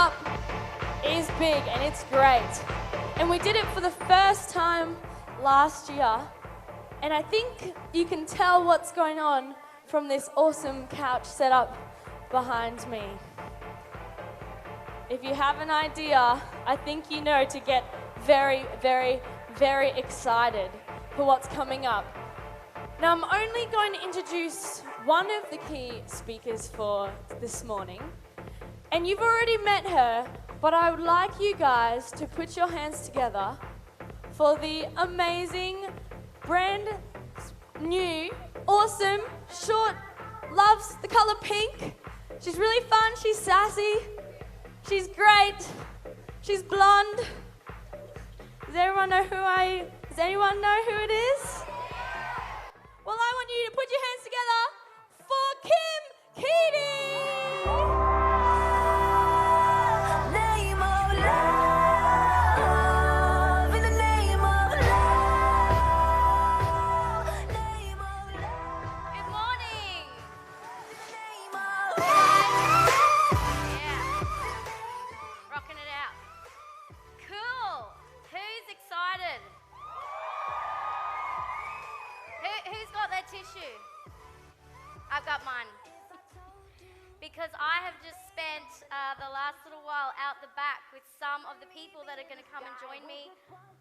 up is big and it's great. And we did it for the first time last year. And I think you can tell what's going on from this awesome couch set up behind me. If you have an idea, I think you know to get very, very, very excited for what's coming up. Now, I'm only going to introduce one of the key speakers for this morning. And you've already met her, but I would like you guys to put your hands together for the amazing, brand new, awesome, short, loves the color pink. She's really fun, she's sassy, she's great, she's blonde. Does anyone know who it is? Well, I want you to put your hands together for Keady. Tissue. I've got mine. Because I have just spent the last little while out the back with some of the people that are going to come and join me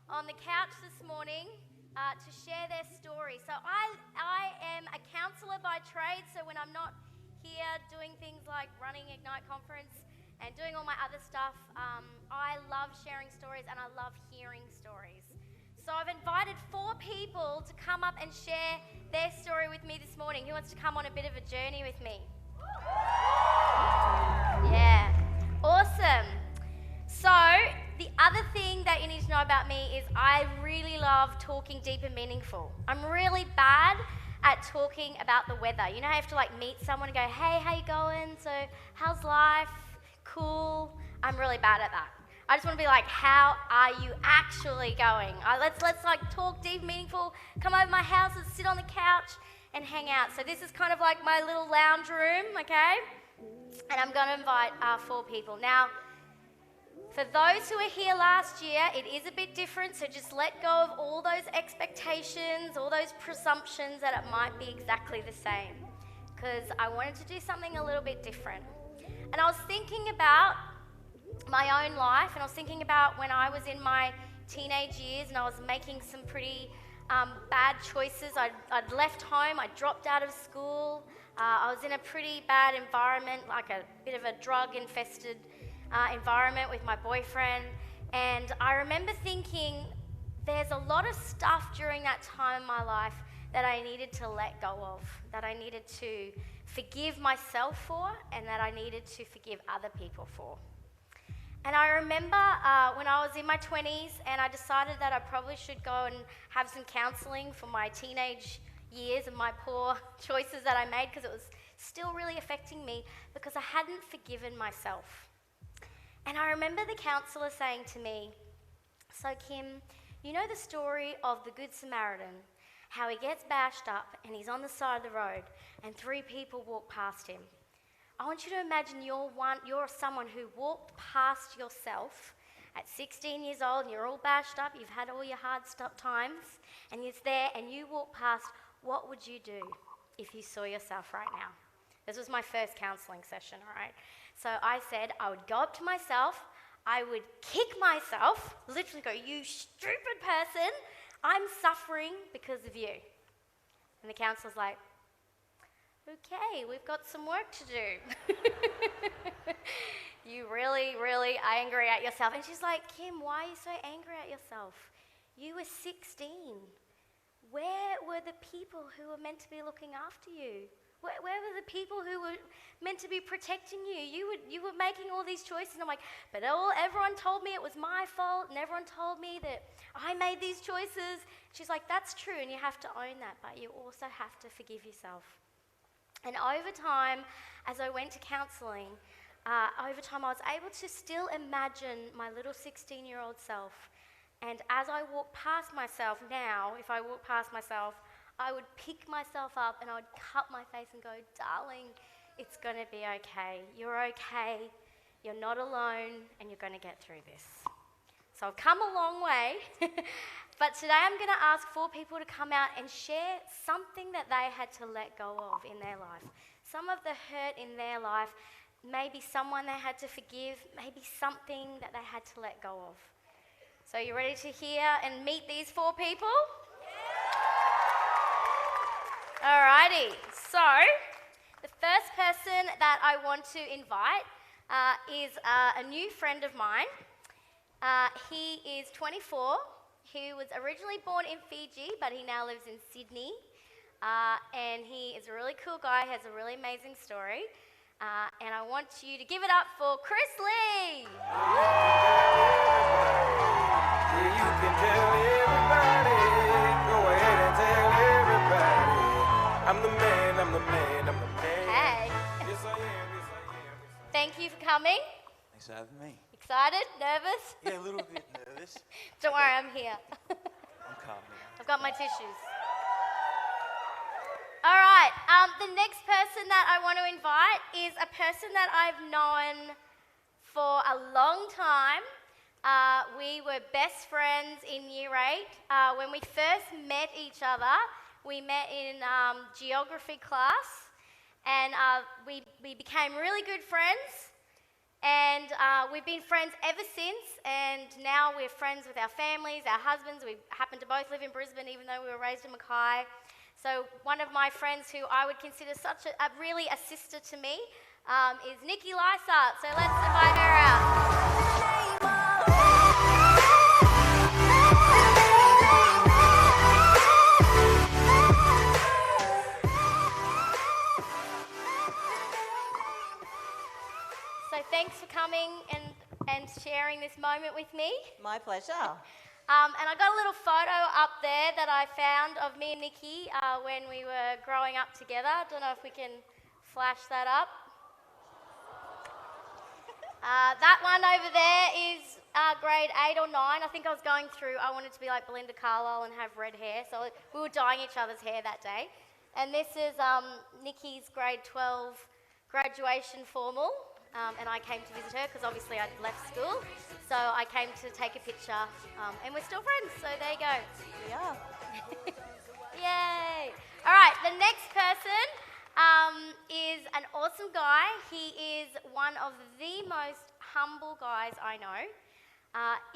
on the couch this morning to share their story. So I am a counsellor by trade, so when I'm not here doing things like running Ignite Conference and doing all my other stuff, I love sharing stories and I love hearing stories. So I've invited 4 people to come up and share their story with me this morning. Who wants to come on a bit of a journey with me? Yeah, awesome. So the other thing that you need to know about me is I really love talking deep and meaningful. I'm really bad at talking about the weather. You know, I have to meet someone and go, hey, how you going? So how's life? Cool. I'm really bad at that. I just want to be like, how are you actually going? Let's talk deep, meaningful, come over my house and sit on the couch and hang out. So this is kind of like my little lounge room, okay? And I'm going to invite 4 people. Now, for those who were here last year, it is a bit different, so just let go of all those expectations, all those presumptions that it might be exactly the same, because I wanted to do something a little bit different. And I was thinking about my own life, and I was thinking about when I was in my teenage years and I was making some pretty bad choices. I'd left home, I dropped out of school, I was in a pretty bad environment, like a bit of a drug-infested environment with my boyfriend, and I remember thinking there's a lot of stuff during that time in my life that I needed to let go of, that I needed to forgive myself for, and that I needed to forgive other people for. And I remember when I was in my 20s and I decided that I probably should go and have some counselling for my teenage years and my poor choices that I made, because it was still really affecting me because I hadn't forgiven myself. And I remember the counsellor saying to me, so Kim, you know the story of the Good Samaritan, how he gets bashed up and he's on the side of the road and 3 people walk past him. I want you to imagine you're someone who walked past yourself at 16 years old and you're all bashed up, you've had all your hard times, and you're there and you walk past. What would you do if you saw yourself right now? This was my first counselling session, all right? So I said I would go up to myself, I would kick myself, literally go, you stupid person, I'm suffering because of you. And the counsellor's like, okay, we've got some work to do. You really, really angry at yourself. And she's like, Kim, why are you so angry at yourself? You were 16. Where were the people who were meant to be looking after you? Where were the people who were meant to be protecting you? You were making all these choices. And I'm like, but everyone told me it was my fault, and everyone told me that I made these choices. She's like, that's true, and you have to own that, but you also have to forgive yourself. And over time, as I went to counselling, I was able to still imagine my little 16-year-old self. And as I walk past myself now, if I walk past myself, I would pick myself up and I would cut my face and go, darling, it's going to be okay. You're okay. You're not alone, and you're going to get through this. So I've come a long way, but today I'm going to ask 4 people to come out and share something that they had to let go of in their life. Some of the hurt in their life, maybe someone they had to forgive, maybe something that they had to let go of. So you ready to hear and meet these 4 people? Alrighty, so the first person that I want to invite is a new friend of mine. He is 24. He was originally born in Fiji, but he now lives in Sydney. And he is a really cool guy, has a really amazing story. And I want you to give it up for Chris Lee. You can tell everybody, go ahead and tell everybody. I'm the man, I'm the man, I'm the man. Hey. Yes, I am, yes, I am. Thank you for coming. Thanks for having me. Excited? Nervous? Yeah, a little bit nervous. Don't worry, I'm here. I'm calm now. I've got my tissues. All right, the next person that I want to invite is a person that I've known for a long time. We were best friends in Year 8. When we first met each other, we met in geography class, and we became really good friends. And we've been friends ever since, and now we're friends with our families, our husbands. We happen to both live in Brisbane, even though we were raised in Mackay. So one of my friends who I would consider such really a sister to me is Nikki Lysaght. So let's invite her out. Thanks for coming and sharing this moment with me. My pleasure. And I got a little photo up there that I found of me and Nikki when we were growing up together. I don't know if we can flash that up. That one over there is grade 8 or 9. I think I was going through, I wanted to be like Belinda Carlisle and have red hair, so we were dyeing each other's hair that day. And this is Nikki's grade 12 graduation formal. And I came to visit her because obviously I'd left school. So I came to take a picture, and we're still friends, so there you go. Yeah. Yay! All right, the next person is an awesome guy. He is one of the most humble guys I know,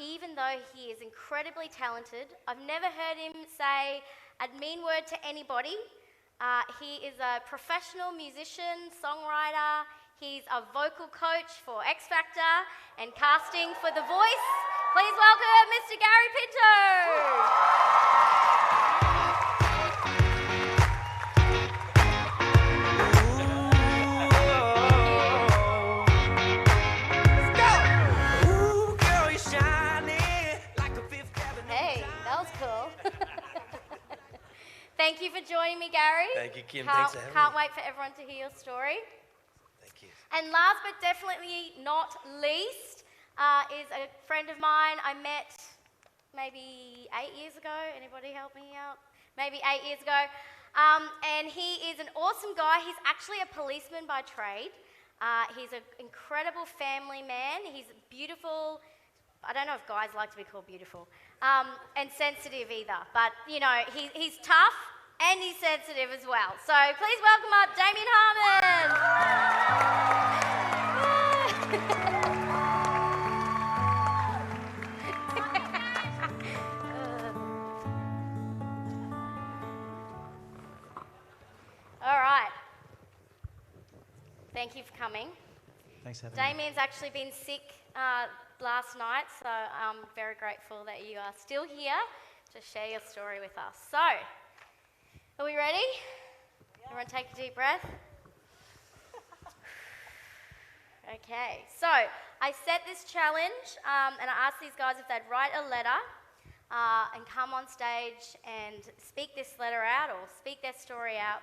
even though he is incredibly talented. I've never heard him say a mean word to anybody. He is a professional musician, songwriter. He's a vocal coach for X Factor and casting for The Voice. Please welcome Mr. Gary Pinto. Hey, that was cool. Thank you for joining me, Gary. Thank you, Kim. Thanks for having me. Can't wait for everyone to hear your story. Thank you. And last but definitely not least is a friend of mine I met maybe 8 years ago. Anybody help me out? Maybe 8 years ago. And he is an awesome guy. He's actually a policeman by trade. He's an incredible family man. He's beautiful. I don't know if guys like to be called beautiful. And sensitive either. But, you know, he's tough and he's sensitive as well. So please welcome up Damien Harman. All right. Thank you for coming. Thanks for having me. Damien's actually been sick last night, so I'm very grateful that you are still here to share your story with us. So, are we ready? Yeah. Everyone take a deep breath. Okay, so I set this challenge and I asked these guys if they'd write a letter and come on stage and speak this letter out or speak their story out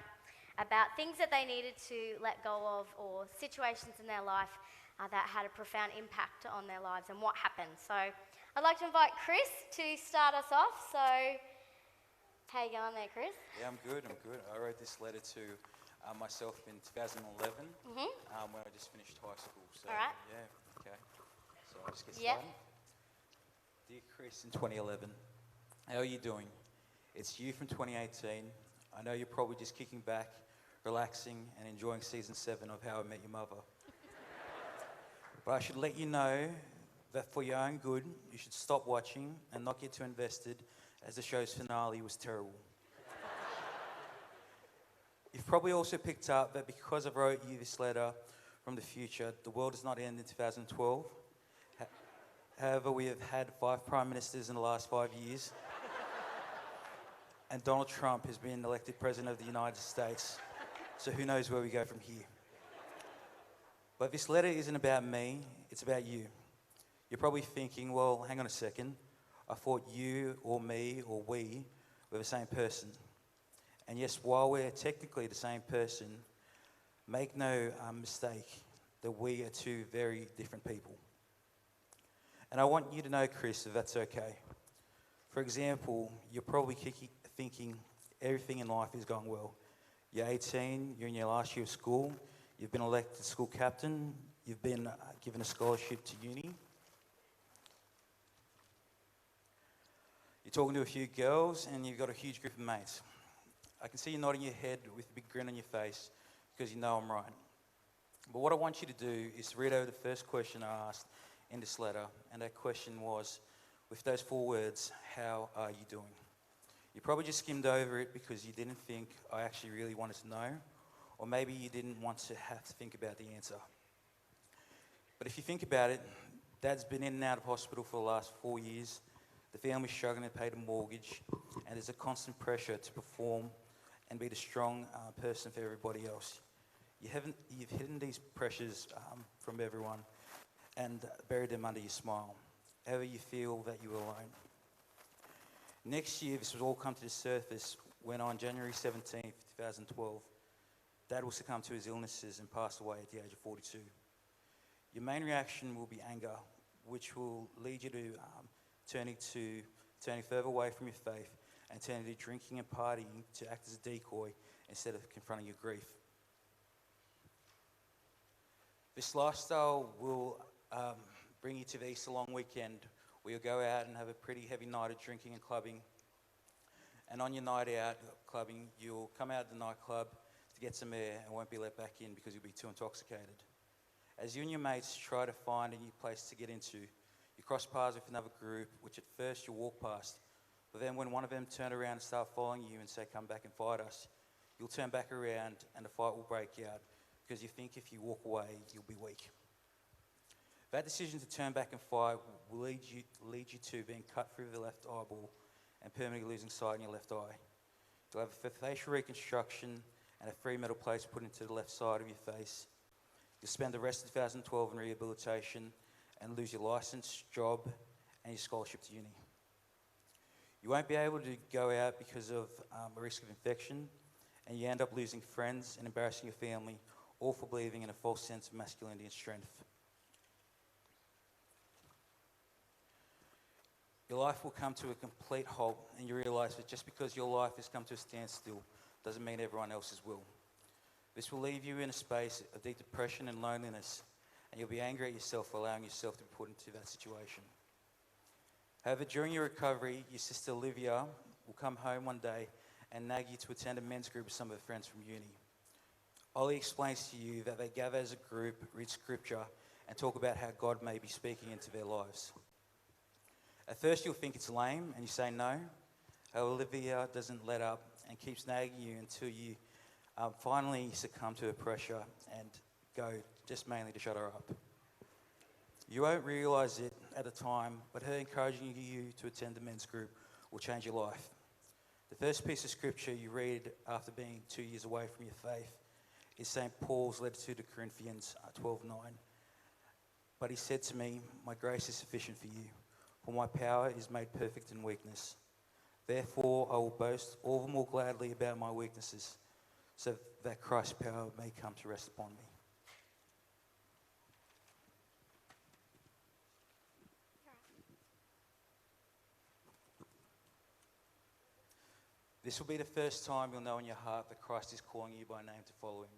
about things that they needed to let go of or situations in their life that had a profound impact on their lives and what happened. So I'd like to invite Chris to start us off. So how you going there, Chris? Yeah, I'm good. I wrote this letter to myself in 2011 when I just finished high school. So, All right. Yeah, Just get Yep. started. Dear Chris, in 2011, how are you doing? It's you from 2018. I know you're probably just kicking back, relaxing, and enjoying season 7 of How I Met Your Mother. But I should let you know that for your own good, you should stop watching and not get too invested, as the show's finale was terrible. You've probably also picked up that because I wrote you this letter from the future, the world does not end in 2012. However, we have had 5 prime ministers in the last 5 years, and Donald Trump has been elected president of the United States. So who knows where we go from here. But this letter isn't about me, it's about you. You're probably thinking, well, hang on a second. I thought you or me or we were the same person. And yes, while we're technically the same person, make no mistake that we are 2 very different people. And I want you to know, Chris, that that's okay. For example, you're probably thinking everything in life is going well. You're 18, you're in your last year of school, you've been elected school captain, you've been given a scholarship to uni. You're talking to a few girls and you've got a huge group of mates. I can see you nodding your head with a big grin on your face because you know I'm right. But what I want you to do is read over the first question I asked in this letter, and that question was, with those 4 words, how are you doing? You probably just skimmed over it because you didn't think I actually really wanted to know, or maybe you didn't want to have to think about the answer. But if you think about it, Dad's been in and out of hospital for the last 4 years, the family's struggling to pay the mortgage, and there's a constant pressure to perform and be the strong person for everybody else. You've hidden these pressures from everyone and buried them under your smile. However, you feel that you're alone. Next year, this will all come to the surface when on January 17th, 2012, Dad will succumb to his illnesses and pass away at the age of 42. Your main reaction will be anger, which will lead you to turning further away from your faith and turning to drinking and partying to act as a decoy instead of confronting your grief. This lifestyle will bring you to the Easter long weekend, where you'll go out and have a pretty heavy night of drinking and clubbing. And on your night out clubbing, you'll come out of the nightclub to get some air and won't be let back in because you'll be too intoxicated. As you and your mates try to find a new place to get into, you cross paths with another group, which at first you'll walk past. But then when one of them turn around and start following you and say, come back and fight us, you'll turn back around and the fight will break out because you think if you walk away, you'll be weak. That decision to turn back and fight will lead you to being cut through the left eyeball and permanently losing sight in your left eye. You'll have a facial reconstruction and a free metal plate put into the left side of your face. You'll spend the rest of 2012 in rehabilitation and lose your license, job, and your scholarship to uni. You won't be able to go out because of a risk of infection, and you end up losing friends and embarrassing your family, all for believing in a false sense of masculinity and strength. Your life will come to a complete halt, and you realise that just because your life has come to a standstill doesn't mean everyone else's will. This will leave you in a space of deep depression and loneliness, and you'll be angry at yourself for allowing yourself to be put into that situation. However, during your recovery, your sister Olivia will come home one day and nag you to attend a men's group with some of her friends from uni. Ollie explains to you that they gather as a group, read scripture, and talk about how God may be speaking into their lives. At first you'll think it's lame and you say no. Olivia doesn't let up and keeps nagging you until you finally succumb to her pressure and go just mainly to shut her up. You won't realise it at the time, but her encouraging you to attend the men's group will change your life. The first piece of scripture you read after being 2 years away from your faith is St. Paul's letter to the Corinthians 12:9. But he said to me, my grace is sufficient for you, for my power is made perfect in weakness. Therefore I will boast all the more gladly about my weaknesses, so that Christ's power may come to rest upon me. This will be the first time you'll know in your heart that Christ is calling you by name to follow him.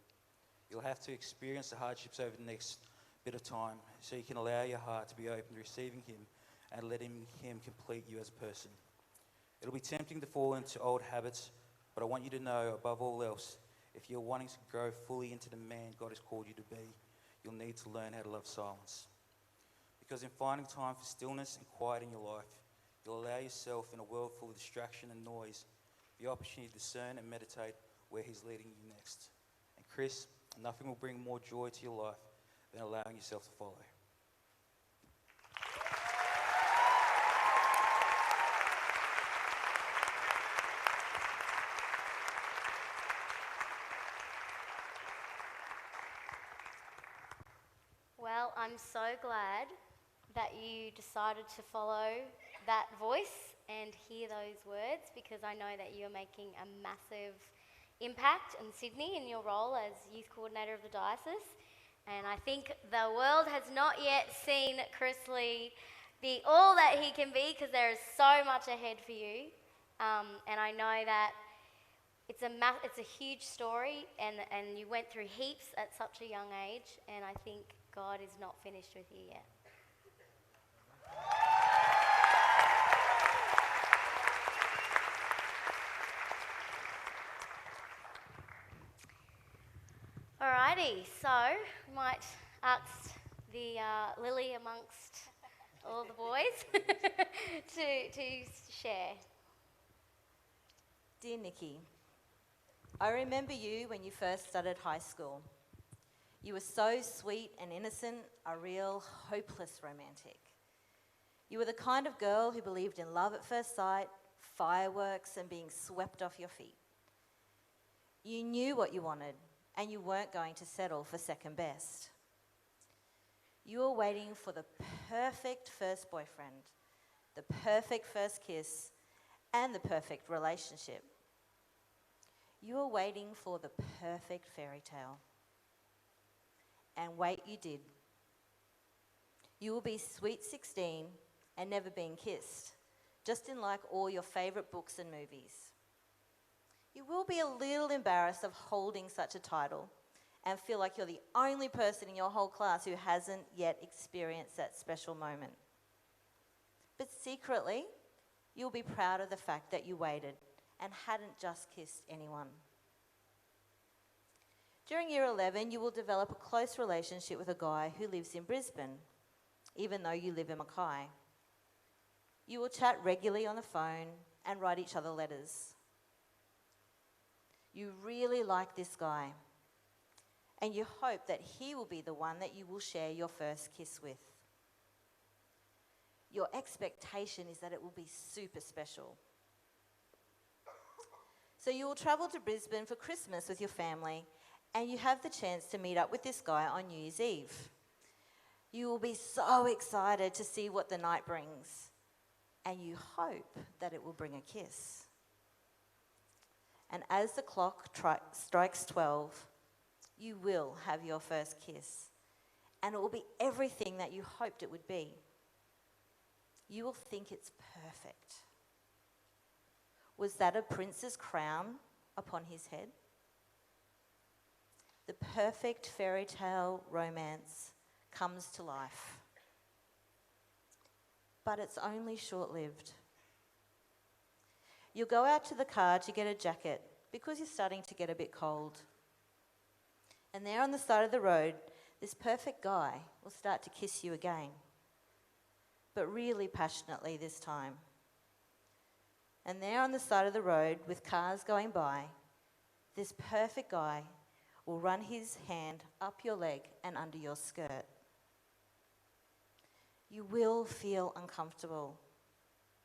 You'll have to experience the hardships over the next bit of time so you can allow your heart to be open to receiving him and letting him complete you as a person. It'll be tempting to fall into old habits, but I want you to know, above all else, if you're wanting to grow fully into the man God has called you to be, you'll need to learn how to love silence. Because in finding time for stillness and quiet in your life, you'll allow yourself in a world full of distraction and noise the opportunity to discern and meditate where he's leading you next. And Chris, nothing will bring more joy to your life than allowing yourself to follow. Well, I'm so glad that you decided to follow that voice and hear those words, because I know that you're making a massive impact in Sydney in your role as youth coordinator of the diocese. And I think the world has not yet seen Chris Lee be all that he can be, because there is so much ahead for you. And I know that it's a huge story, and you went through heaps at such a young age, and I think God is not finished with you yet. Alrighty, so we might ask the Lily amongst all the boys to share. Dear Nikki, I remember you when you first started high school. You were so sweet and innocent, a real hopeless romantic. You were the kind of girl who believed in love at first sight, fireworks, and being swept off your feet. You knew what you wanted, and you weren't going to settle for second best. You were waiting for the perfect first boyfriend, the perfect first kiss, and the perfect relationship. You were waiting for the perfect fairy tale. And wait, you did. You will be sweet 16 and never been kissed, just in like all your favourite books and movies. You will be a little embarrassed of holding such a title and feel like you're the only person in your whole class who hasn't yet experienced that special moment. But secretly, you'll be proud of the fact that you waited and hadn't just kissed anyone. During year 11, you will develop a close relationship with a guy who lives in Brisbane, even though you live in Mackay. You will chat regularly on the phone and write each other letters. You really like this guy, and you hope that he will be the one that you will share your first kiss with. Your expectation is that it will be super special. So you will travel to Brisbane for Christmas with your family, and you have the chance to meet up with this guy on New Year's Eve. You will be so excited to see what the night brings, and you hope that it will bring a kiss. And as the clock strikes 12, you will have your first kiss, and it will be everything that you hoped it would be. You will think it's perfect. Was that a prince's crown upon his head? The perfect fairy tale romance comes to life. But it's only short-lived. You'll go out to the car to get a jacket because you're starting to get a bit cold. And there on the side of the road, this perfect guy will start to kiss you again, but really passionately this time. And there on the side of the road, with cars going by, this perfect guy will run his hand up your leg and under your skirt. You will feel uncomfortable,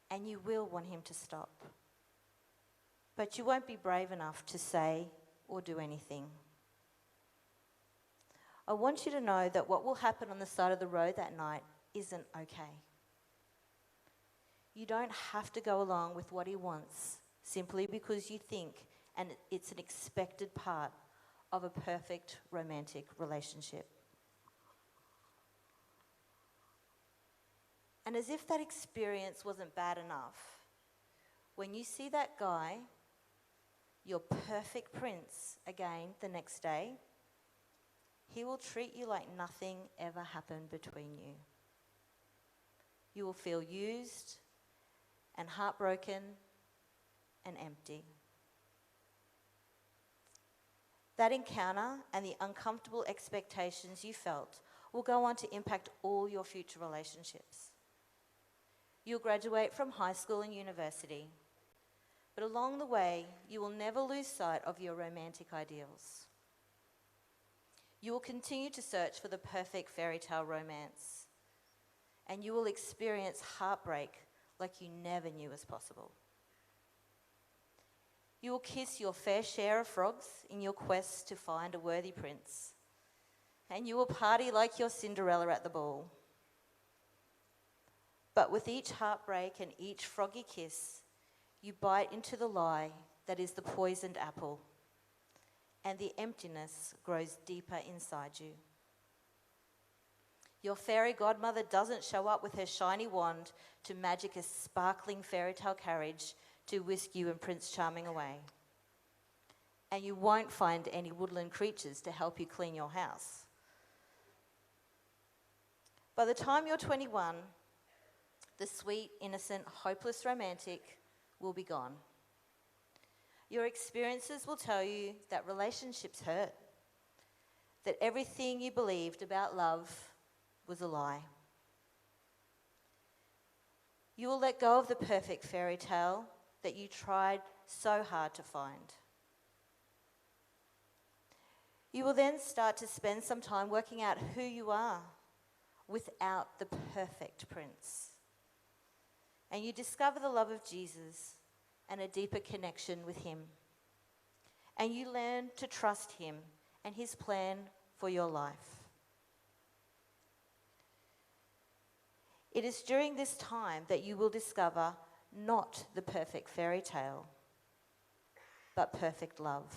and you will want him to stop. But you won't be brave enough to say or do anything. I want you to know that what will happen on the side of the road that night isn't okay. You don't have to go along with what he wants simply because you think and it's an expected part of a perfect romantic relationship. And as if that experience wasn't bad enough, when you see that guy, your perfect prince, again the next day, He will treat you like nothing ever happened between you. You will feel used and heartbroken and empty. That encounter and the uncomfortable expectations you felt will go on to impact all your future relationships. You'll graduate from high school and university, but along the way, you will never lose sight of your romantic ideals. You will continue to search for the perfect fairy tale romance, and you will experience heartbreak like you never knew was possible. You will kiss your fair share of frogs in your quest to find a worthy prince, and you will party like your Cinderella at the ball. But with each heartbreak and each froggy kiss, you bite into the lie that is the poisoned apple, and the emptiness grows deeper inside you. Your fairy godmother doesn't show up with her shiny wand to magic a sparkling fairy tale carriage to whisk you and Prince Charming away. And you won't find any woodland creatures to help you clean your house. By the time you're 21, the sweet, innocent, hopeless romantic will be gone. Your experiences will tell you that relationships hurt, that everything you believed about love was a lie. You will let go of the perfect fairy tale that you tried so hard to find. You will then start to spend some time working out who you are without the perfect prince. And you discover the love of Jesus and a deeper connection with him. And you learn to trust him and his plan for your life. It is during this time that you will discover not the perfect fairy tale, but perfect love.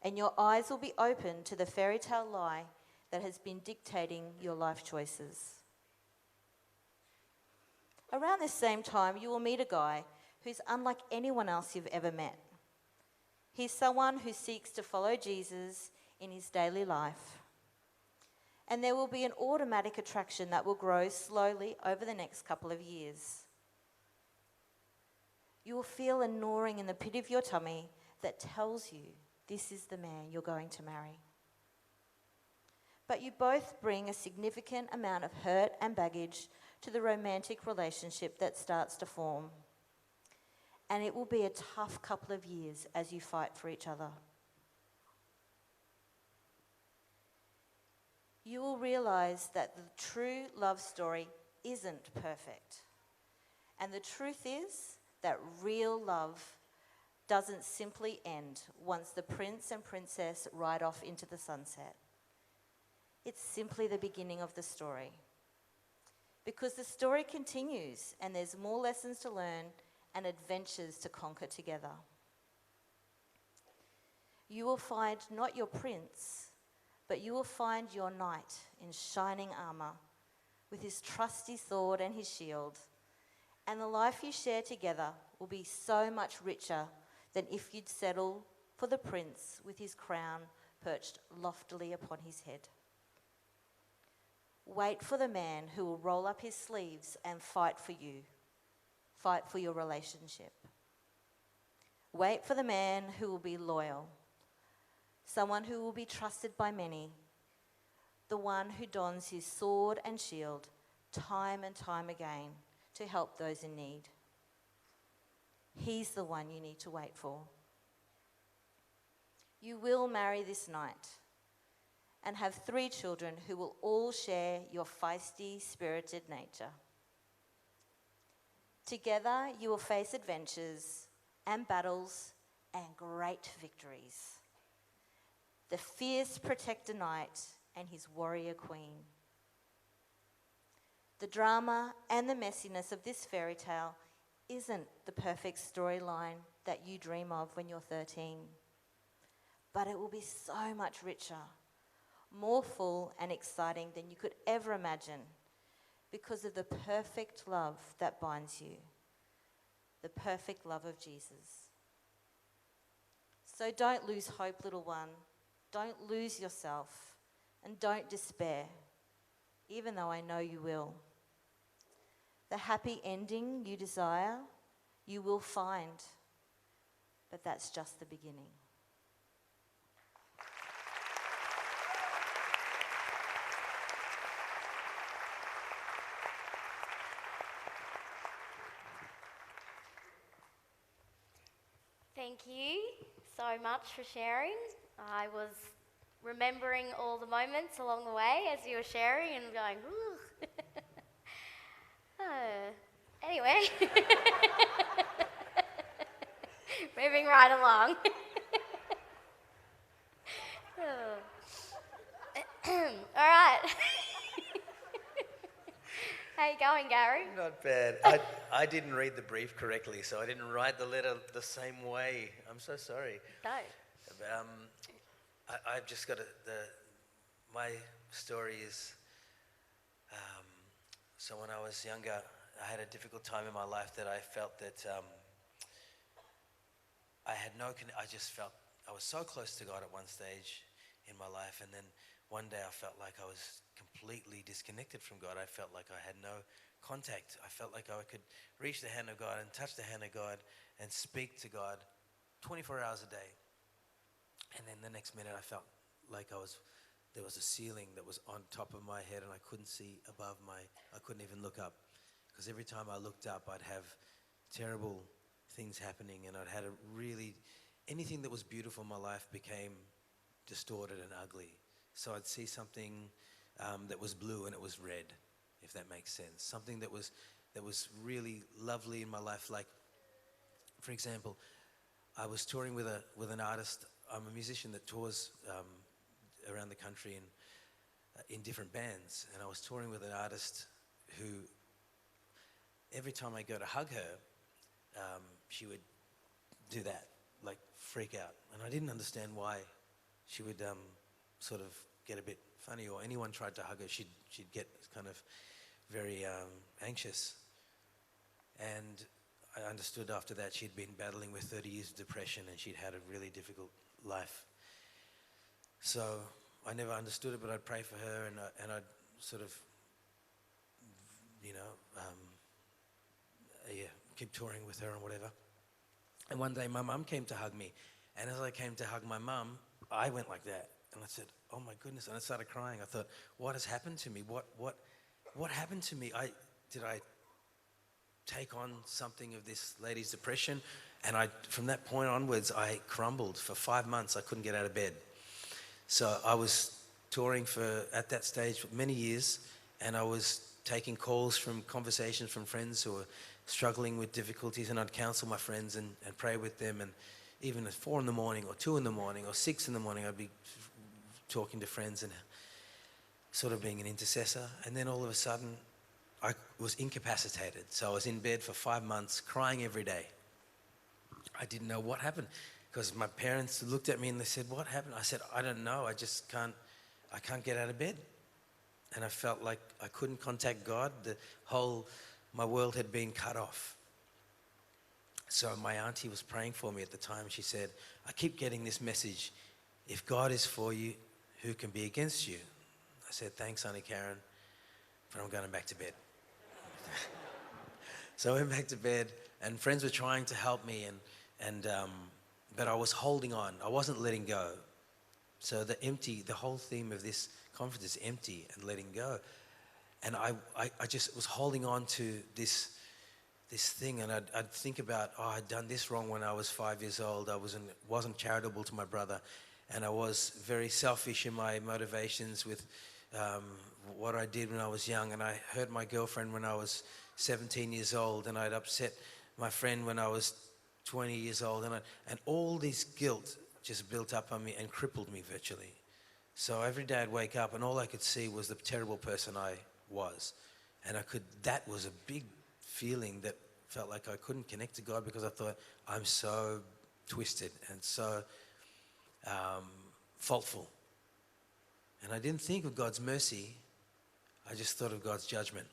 And your eyes will be open to the fairy tale lie that has been dictating your life choices. Around this same time, you will meet a guy who's unlike anyone else you've ever met. He's someone who seeks to follow Jesus in his daily life. And there will be an automatic attraction that will grow slowly over the next couple of years. You will feel a gnawing in the pit of your tummy that tells you this is the man you're going to marry. But you both bring a significant amount of hurt and baggage to the romantic relationship that starts to form. And it will be a tough couple of years as you fight for each other. You will realize that the true love story isn't perfect. And the truth is that real love doesn't simply end once the prince and princess ride off into the sunset. It's simply the beginning of the story. Because the story continues and there's more lessons to learn and adventures to conquer together. You will find not your prince, but you will find your knight in shining armor with his trusty sword and his shield. And the life you share together will be so much richer than if you'd settle for the prince with his crown perched loftily upon his head. Wait for the man who will roll up his sleeves and fight for you. Fight for your relationship. Wait for the man who will be loyal. Someone who will be trusted by many. The one who dons his sword and shield time and time again to help those in need. He's the one you need to wait for. You will marry this night and have 3 children who will all share your feisty, spirited nature. Together, you will face adventures and battles and great victories. The fierce protector knight and his warrior queen. The drama and the messiness of this fairy tale isn't the perfect storyline that you dream of when you're 13. But it will be so much richer, more full and exciting than you could ever imagine because of the perfect love that binds you, the perfect love of Jesus. So don't lose hope, little one. Don't lose yourself and don't despair, even though I know you will. The happy ending you desire, you will find, but that's just the beginning. Thank you so much for sharing. I was remembering all the moments along the way as you were sharing and going, ooh. Anyway, moving right along. All right. How you going, Gary? Not bad. I didn't read the brief correctly, so I didn't write the letter the same way. I'm so sorry. No. I've just got my story is, so when I was younger, I had a difficult time in my life that I felt that I just felt I was so close to God at one stage in my life, and then one day I felt like I was completely disconnected from God. I felt like I had no contact. I felt like I could reach the hand of God and touch the hand of God and speak to God 24 hours a day. And then the next minute I felt like there was a ceiling that was on top of my head and I couldn't see above I couldn't even look up. Because every time I looked up, I'd have terrible things happening, and I'd had anything that was beautiful in my life became distorted and ugly. So I'd see something that was blue and it was red, if that makes sense. Something that was really lovely in my life. Like, for example, I was touring with an artist. I'm a musician that tours around the country and in different bands. And I was touring with an artist who, every time I go to hug her, she would do that, like freak out. And I didn't understand why she would sort of get a bit funny, or anyone tried to hug her, she'd get kind of very anxious. And I understood after that she'd been battling with 30 years of depression and she'd had a really difficult life. So I never understood it, but I'd pray for her and I'd sort of, keep touring with her and whatever. And one day my mum came to hug me, and as I came to hug my mum, I went like that. And I said, oh my goodness, and I started crying. I thought, what has happened to me? What happened to me? Did I take on something of this lady's depression? And from that point onwards, I crumbled. For 5 months, I couldn't get out of bed. So I was touring at that stage for many years, and I was taking calls from conversations from friends who were struggling with difficulties, and I'd counsel my friends and pray with them. And even at 4 a.m. or 2 a.m. or 6 a.m, I'd be talking to friends and sort of being an intercessor. And then all of a sudden, I was incapacitated. So I was in bed for 5 months, crying every day. I didn't know what happened, because my parents looked at me and they said, what happened? I said, I don't know. I can't get out of bed. And I felt like I couldn't contact God. My world had been cut off. So my auntie was praying for me at the time. She said, I keep getting this message. If God is for you, who can be against you? I said, thanks, Auntie Karen, but I'm going back to bed. So I went back to bed, and friends were trying to help me, but I was holding on. I wasn't letting go. So the whole theme of this conference is empty and letting go. And I just was holding on to this thing, and I'd think about, I'd done this wrong when I was 5 years old. I wasn't charitable to my brother, and I was very selfish in my motivations with what I did when I was young. And I hurt my girlfriend when I was 17 years old, and I'd upset my friend when I was 20 years old, and all this guilt just built up on me and crippled me virtually. So every day I'd wake up and all I could see was the terrible person I was. And that was a big feeling that felt like I couldn't connect to God, because I thought, I'm so twisted and so faultful. And I didn't think of God's mercy. I just thought of God's judgment.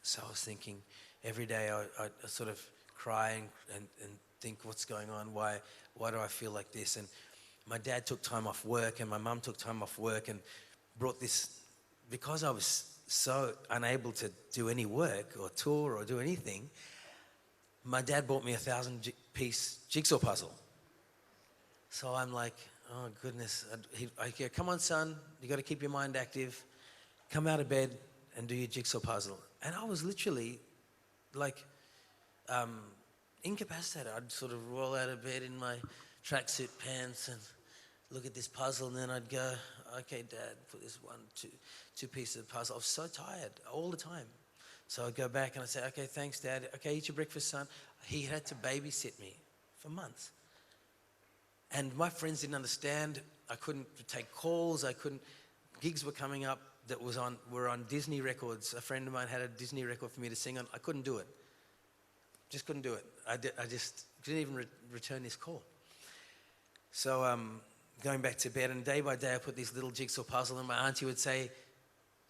So I was thinking every day I sort of cry and think, what's going on? Why do I feel like this? And my dad took time off work and my mum took time off work and brought this, because I was so unable to do any work or tour or do anything, my dad bought me a 1,000-piece jigsaw puzzle. So I'm like, oh goodness, I go, come on son, you got to keep your mind active, come out of bed and do your jigsaw puzzle. And I was literally like incapacitated. I'd sort of roll out of bed in my tracksuit pants and look at this puzzle, and then I'd go, okay Dad, put this two pieces of puzzle. I was so tired all the time. So I'd go back and I'd say, okay, thanks Dad. Okay, eat your breakfast, son. He had to babysit me for months. And my friends didn't understand. I couldn't take calls. Gigs were coming up that were on Disney records. A friend of mine had a Disney record for me to sing on. I couldn't do it. Just couldn't do it. I just didn't even return this call. So going back to bed, and day by day I put this little jigsaw puzzle, and my auntie would say,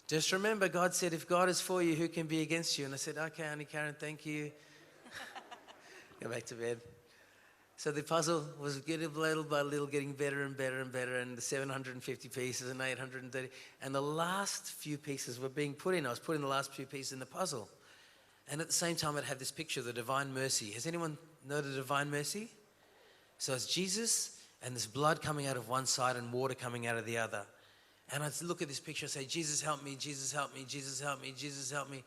just remember, God said, if God is for you, who can be against you? And I said, okay, Auntie Karen, thank you. Go back to bed. So the puzzle was getting little by little, getting better and better and better, and the 750 pieces and 830. And the last few pieces were being put in. I was putting the last few pieces in the puzzle. And at the same time, I'd have this picture of the Divine Mercy. Has anyone know the Divine Mercy? So it's Jesus and there's blood coming out of one side and water coming out of the other. And I'd look at this picture and say, Jesus help me, Jesus help me, Jesus help me, Jesus help me.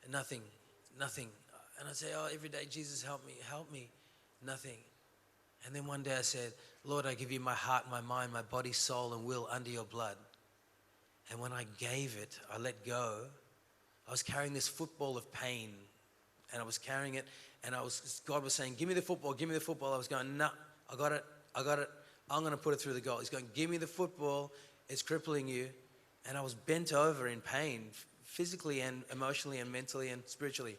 And nothing. And I'd say, oh, every day, Jesus help me, nothing. And then one day I said, Lord, I give you my heart, my mind, my body, soul, and will under your blood. And when I gave it, I let go. I was carrying this football of pain, and I was carrying it, and God was saying, give me the football, give me the football. I was going, no, I got it. I'm going to put it through the goal. He's going, give me the football. It's crippling you. And I was bent over in pain, physically and emotionally and mentally and spiritually.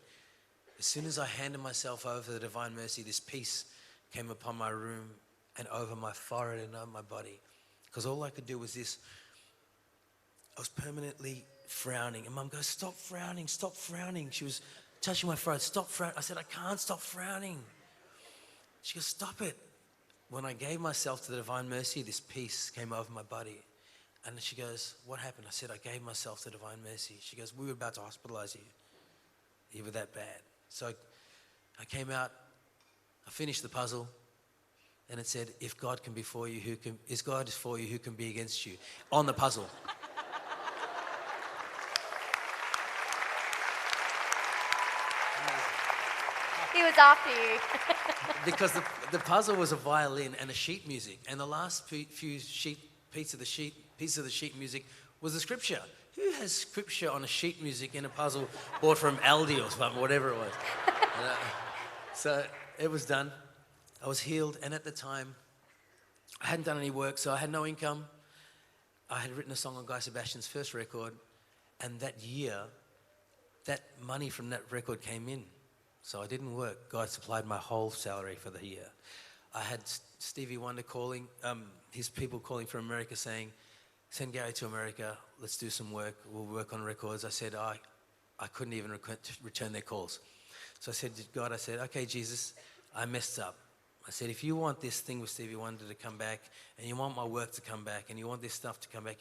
As soon as I handed myself over to the Divine Mercy, this peace came upon my room and over my forehead and over my body. Because all I could do was this. I was permanently frowning. And Mum goes, stop frowning, stop frowning. She was touching my throat, stop frowning. I said, I can't stop frowning. She goes, stop it. When I gave myself to the Divine Mercy, this peace came over my body. And she goes, what happened? I said, I gave myself to Divine Mercy. She goes, we were about to hospitalize you. You were that bad. So I came out, I finished the puzzle, and it said, if God can be for you, if God is for you, who can be against you? On the puzzle. He was after you. Because the puzzle was a violin and a sheet music, and the last few pieces of the sheet music was the scripture. Who has scripture on a sheet music in a puzzle bought from Aldi or something, whatever it was? So it was done. I was healed, and at the time, I hadn't done any work, so I had no income. I had written a song on Guy Sebastian's first record, and that year, that money from that record came in. So I didn't work. God supplied my whole salary for the year. I had Stevie Wonder calling, his people calling from America saying, send Gary to America, let's do some work, we'll work on records. I said, I couldn't even return their calls. So I said to God, okay, Jesus, I messed up. I said, if you want this thing with Stevie Wonder to come back, and you want my work to come back, and you want this stuff to come back,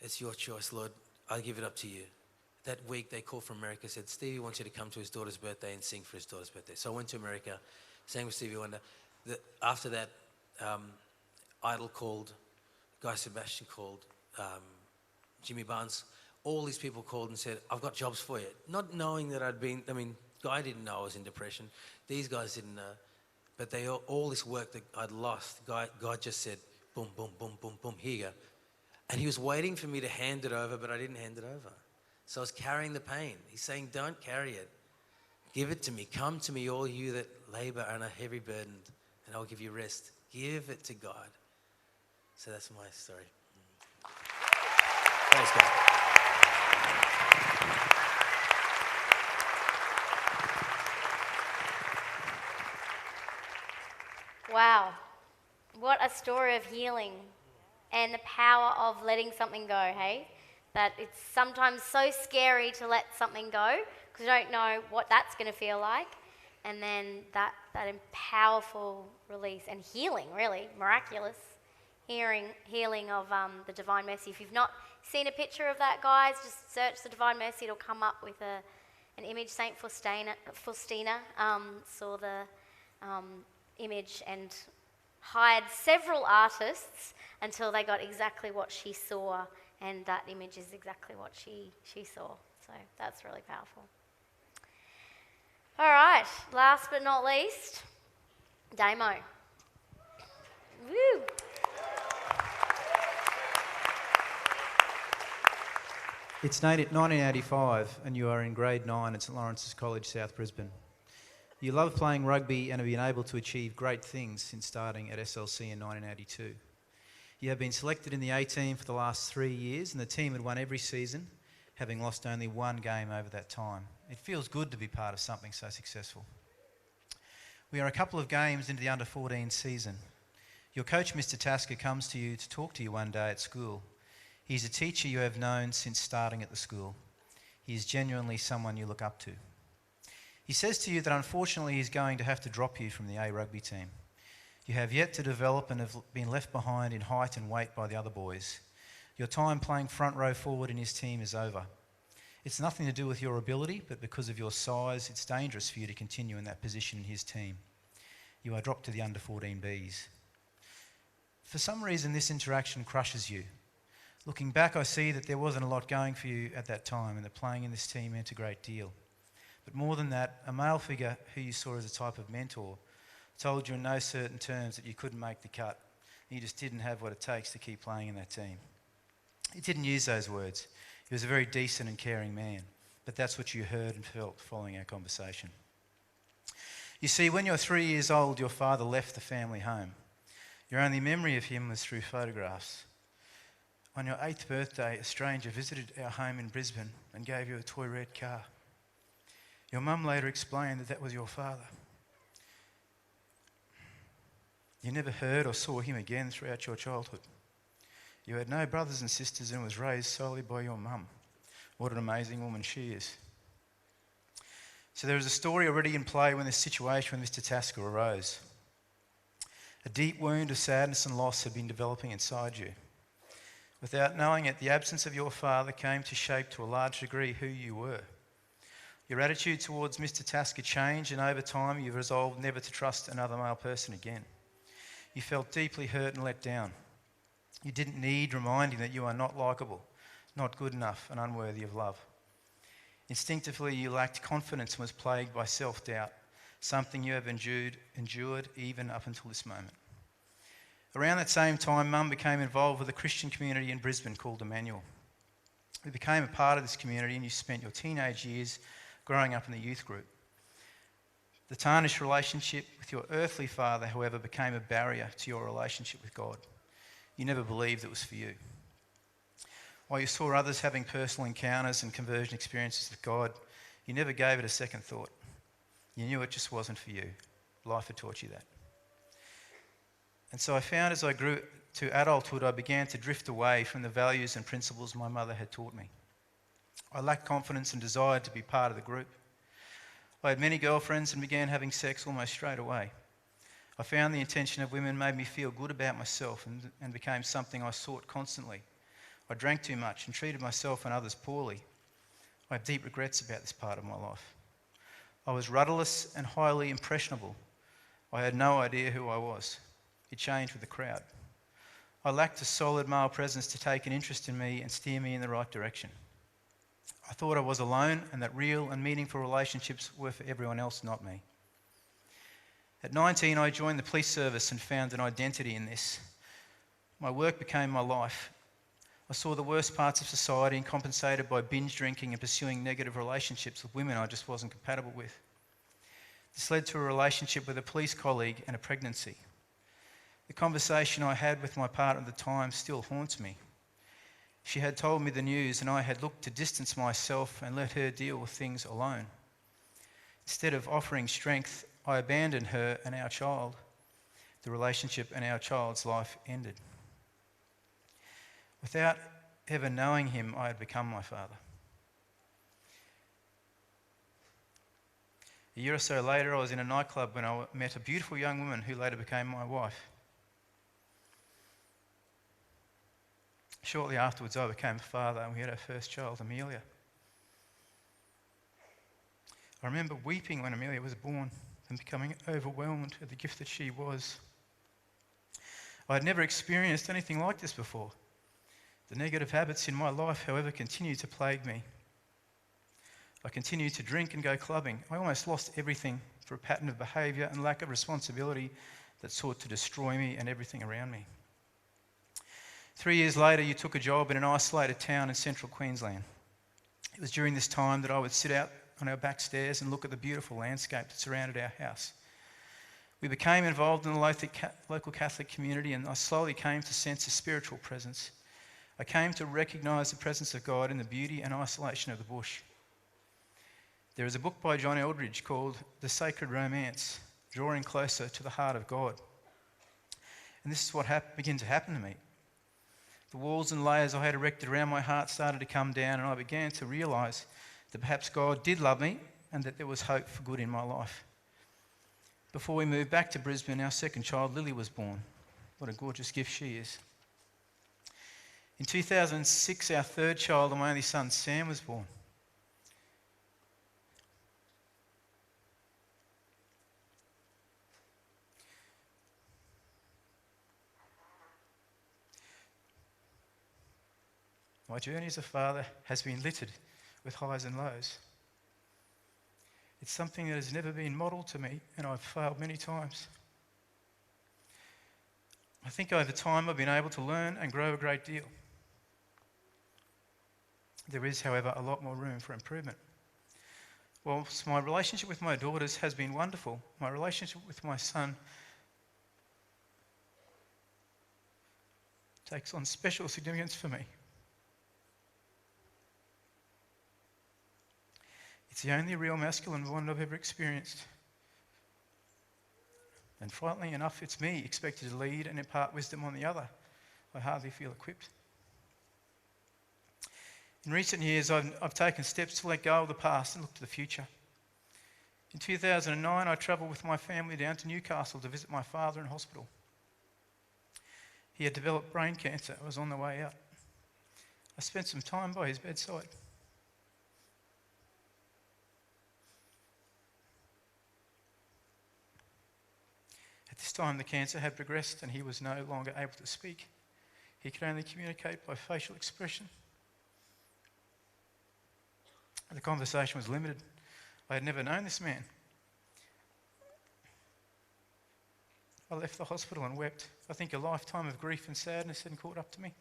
it's your choice, Lord. I give it up to you. That week, they called from America, said, Stevie wants you to come to his daughter's birthday and sing for his daughter's birthday. So I went to America, sang with Stevie Wonder. After that, Idol called, Guy Sebastian called, Jimmy Barnes. All these people called and said, I've got jobs for you. Not knowing that Guy didn't know I was in depression. These guys didn't know. But all this work that I'd lost, God just said, boom, boom, boom, boom, boom, here you go. And he was waiting for me to hand it over, but I didn't hand it over. So I was carrying the pain. He's saying, don't carry it. Give it to me. Come to me, all you that labor and are heavy burdened, and I'll give you rest. Give it to God. So that's my story. Thanks, God. Wow. What a story of healing and the power of letting something go, hey? That it's sometimes so scary to let something go because you don't know what that's going to feel like. And then that powerful release and healing, really, miraculous. healing of the Divine Mercy. If you've not seen a picture of that, guys, just search the Divine Mercy. It'll come up with an image. Saint Faustina saw the image and hired several artists until they got exactly what she saw, and that image is exactly what she saw. So that's really powerful. All right, last but not least, Damo. Woo! It's 1985 and you are in grade 9 at St Lawrence's College, South Brisbane. You love playing rugby and have been able to achieve great things since starting at SLC in 1982. You have been selected in the A team for the last 3 years and the team had won every season, having lost only one game over that time. It feels good to be part of something so successful. We are a couple of games into the under-14 season. Your coach, Mr. Tasker, comes to you to talk to you one day at school. He is a teacher you have known since starting at the school. He is genuinely someone you look up to. He says to you that unfortunately he's going to have to drop you from the A rugby team. You have yet to develop and have been left behind in height and weight by the other boys. Your time playing front row forward in his team is over. It's nothing to do with your ability, but because of your size, it's dangerous for you to continue in that position in his team. You are dropped to the under-14Bs. For some reason, this interaction crushes you. Looking back, I see that there wasn't a lot going for you at that time and that playing in this team meant a great deal. But more than that, a male figure who you saw as a type of mentor told you in no certain terms that you couldn't make the cut. You just didn't have what it takes to keep playing in that team. He didn't use those words. He was a very decent and caring man, but that's what you heard and felt following our conversation. You see, when you were 3 years old, your father left the family home. Your only memory of him was through photographs. On your 8th birthday, a stranger visited our home in Brisbane and gave you a toy red car. Your mum later explained that that was your father. You never heard or saw him again throughout your childhood. You had no brothers and sisters and was raised solely by your mum. What an amazing woman she is. So there was a story already in play when this situation with Mr. Tasker arose. A deep wound of sadness and loss had been developing inside you. Without knowing it, the absence of your father came to shape to a large degree who you were. Your attitude towards Mr. Tasker changed, and over time you resolved never to trust another male person again. You felt deeply hurt and let down. You didn't need reminding that you are not likeable, not good enough, and unworthy of love. Instinctively, you lacked confidence and was plagued by self-doubt, something you have endured even up until this moment. Around that same time, Mum became involved with a Christian community in Brisbane called Emmanuel. You became a part of this community and you spent your teenage years growing up in the youth group. The tarnished relationship with your earthly father, however, became a barrier to your relationship with God. You never believed it was for you. While you saw others having personal encounters and conversion experiences with God, you never gave it a second thought. You knew it just wasn't for you. Life had taught you that. And so I found as I grew to adulthood, I began to drift away from the values and principles my mother had taught me. I lacked confidence and desired to be part of the group. I had many girlfriends and began having sex almost straight away. I found the attention of women made me feel good about myself and became something I sought constantly. I drank too much and treated myself and others poorly. I have deep regrets about this part of my life. I was rudderless and highly impressionable. I had no idea who I was. It changed with the crowd. I lacked a solid male presence to take an interest in me and steer me in the right direction. I thought I was alone and that real and meaningful relationships were for everyone else, not me. At 19, I joined the police service and found an identity in this. My work became my life. I saw the worst parts of society and compensated by binge drinking and pursuing negative relationships with women I just wasn't compatible with. This led to a relationship with a police colleague and a pregnancy. The conversation I had with my partner at the time still haunts me. She had told me the news and I had looked to distance myself and let her deal with things alone. Instead of offering strength, I abandoned her and our child. The relationship and our child's life ended. Without ever knowing him, I had become my father. A year or so later, I was in a nightclub when I met a beautiful young woman who later became my wife. Shortly afterwards, I became a father and we had our first child, Amelia. I remember weeping when Amelia was born and becoming overwhelmed at the gift that she was. I had never experienced anything like this before. The negative habits in my life, however, continued to plague me. I continued to drink and go clubbing. I almost lost everything for a pattern of behaviour and lack of responsibility that sought to destroy me and everything around me. 3 years later, you took a job in an isolated town in central Queensland. It was during this time that I would sit out on our back stairs and look at the beautiful landscape that surrounded our house. We became involved in the local Catholic community, and I slowly came to sense a spiritual presence. I came to recognise the presence of God in the beauty and isolation of the bush. There is a book by John Eldridge called The Sacred Romance, Drawing Closer to the Heart of God. And this is what began to happen to me. The walls and layers I had erected around my heart started to come down, and I began to realise that perhaps God did love me and that there was hope for good in my life. Before we moved back to Brisbane, our second child, Lily, was born. What a gorgeous gift she is. In 2006, our third child and my only son, Sam, was born. My journey as a father has been littered with highs and lows. It's something that has never been modelled to me, and I've failed many times. I think over time I've been able to learn and grow a great deal. There is, however, a lot more room for improvement. Whilst my relationship with my daughters has been wonderful, my relationship with my son takes on special significance for me. It's the only real masculine bond I've ever experienced. And frighteningly enough, it's me expected to lead and impart wisdom on the other. I hardly feel equipped. In recent years, I've taken steps to let go of the past and look to the future. In 2009, I travelled with my family down to Newcastle to visit my father in hospital. He had developed brain cancer. I was on the way out. I spent some time by his bedside. At this time, the cancer had progressed and he was no longer able to speak. He could only communicate by facial expression. The conversation was limited. I had never known this man. I left the hospital and wept. I think a lifetime of grief and sadness had caught up to me.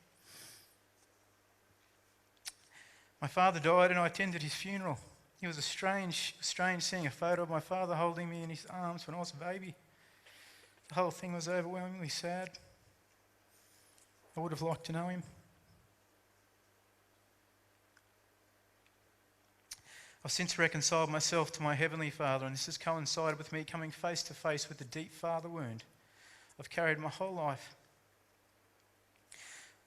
My father died and I attended his funeral. It was strange seeing a photo of my father holding me in his arms when I was a baby. The whole thing was overwhelmingly sad. I would have liked to know him. I've since reconciled myself to my Heavenly Father, and this has coincided with me coming face to face with the deep father wound I've carried my whole life.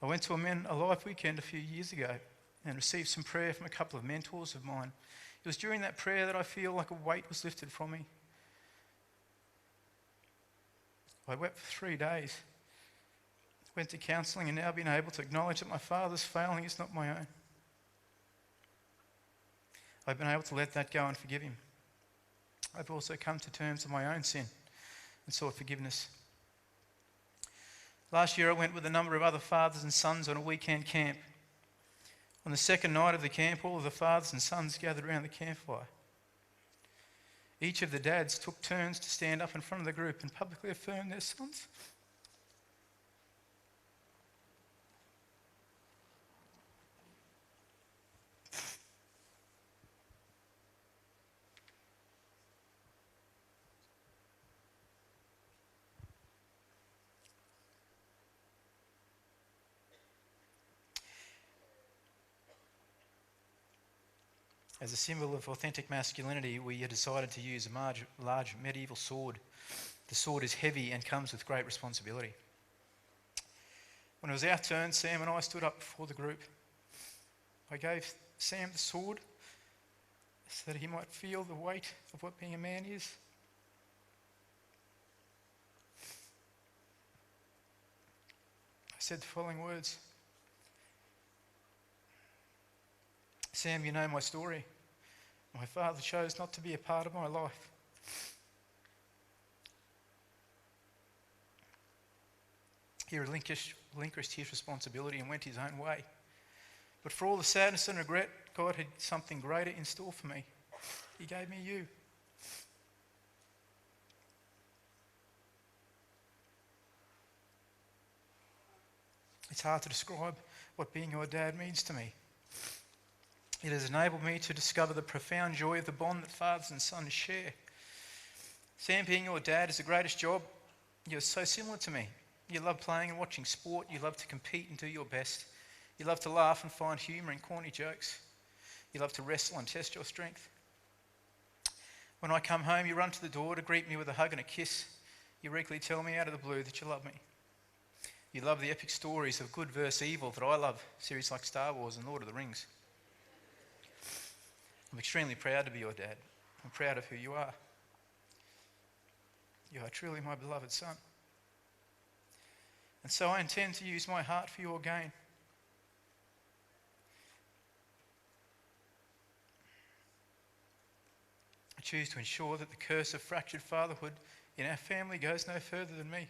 I went to a life weekend a few years ago and received some prayer from a couple of mentors of mine. It was during that prayer that I feel like a weight was lifted from me. I wept for 3 days, went to counselling, and now being able to acknowledge that my father's failing is not my own. I've been able to let that go and forgive him. I've also come to terms with my own sin and sought forgiveness. Last year I went with a number of other fathers and sons on a weekend camp. On the second night of the camp, all of the fathers and sons gathered around the campfire. Each of the dads took turns to stand up in front of the group and publicly affirm their sons. As a symbol of authentic masculinity, we had decided to use a large medieval sword. The sword is heavy and comes with great responsibility. When it was our turn, Sam and I stood up before the group. I gave Sam the sword so that he might feel the weight of what being a man is. I said the following words: Sam, you know my story. My father chose not to be a part of my life. He relinquished his responsibility and went his own way. But for all the sadness and regret, God had something greater in store for me. He gave me you. It's hard to describe what being your dad means to me. It has enabled me to discover the profound joy of the bond that fathers and sons share. Sam, being your dad is the greatest job. You're so similar to me. You love playing and watching sport. You love to compete and do your best. You love to laugh and find humour in corny jokes. You love to wrestle and test your strength. When I come home, you run to the door to greet me with a hug and a kiss. You regularly tell me out of the blue that you love me. You love the epic stories of good versus evil that I love, series like Star Wars and Lord of the Rings. I'm extremely proud to be your dad. I'm proud of who you are. You are truly my beloved son. And so I intend to use my heart for your gain. I choose to ensure that the curse of fractured fatherhood in our family goes no further than me.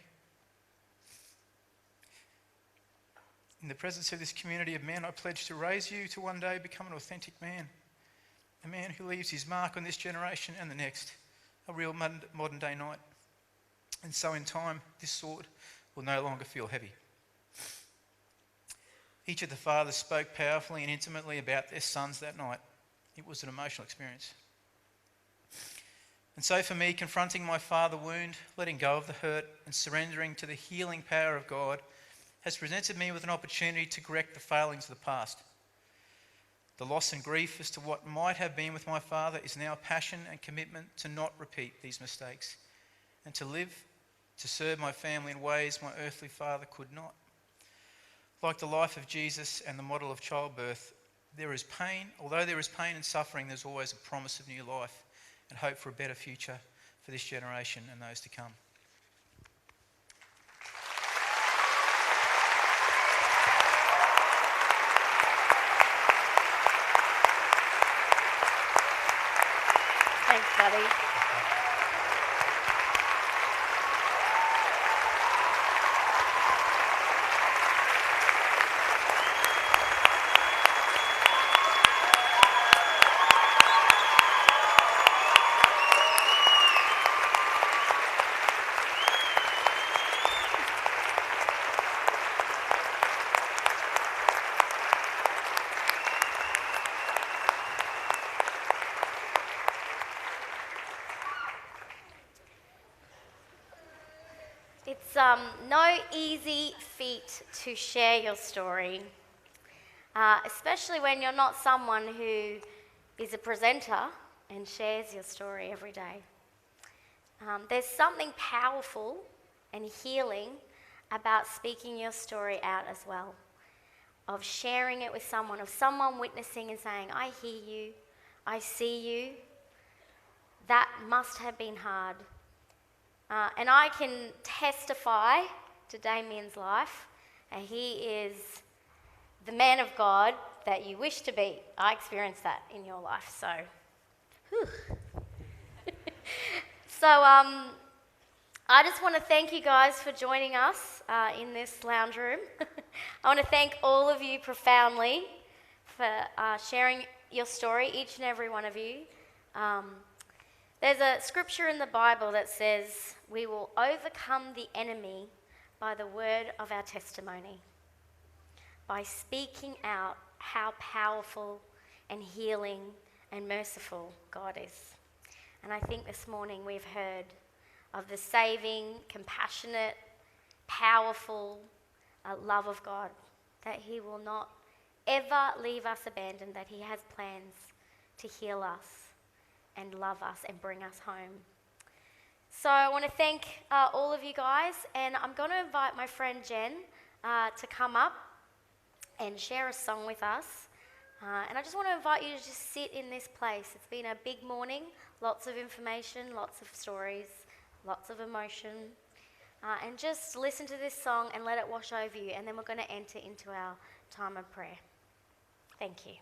In the presence of this community of men, I pledge to raise you to one day become an authentic man. A man who leaves his mark on this generation and the next. A real modern day knight. And so in time, this sword will no longer feel heavy. Each of the fathers spoke powerfully and intimately about their sons that night. It was an emotional experience. And so for me, confronting my father wound, letting go of the hurt and surrendering to the healing power of God has presented me with an opportunity to correct the failings of the past. The loss and grief as to what might have been with my father is now passion and commitment to not repeat these mistakes and to live, to serve my family in ways my earthly father could not. Like the life of Jesus and the model of childbirth, there is pain. Although there is pain and suffering, there's always a promise of new life and hope for a better future for this generation and those to come. Thanks, buddy. It's no easy feat to share your story, especially when you're not someone who is a presenter and shares your story every day. There's something powerful and healing about speaking your story out as well, of sharing it with someone, of someone witnessing and saying, I hear you, I see you. That must have been hard. And I can testify to Damien's life, and he is the man of God that you wish to be. I experienced that in your life, so. So I just want to thank you guys for joining us in this lounge room. I want to thank all of you profoundly for sharing your story, each and every one of you. There's a scripture in the Bible that says, we will overcome the enemy by the word of our testimony, by speaking out how powerful and healing and merciful God is. And I think this morning we've heard of the saving, compassionate, powerful love of God, that he will not ever leave us abandoned, that he has plans to heal us and love us and bring us home. So I want to thank all of you guys, and I'm going to invite my friend Jen to come up and share a song with us. And I just want to invite you to just sit in this place. It's been a big morning, lots of information, lots of stories, lots of emotion. And just listen to this song and let it wash over you, and then we're going to enter into our time of prayer. Thank you.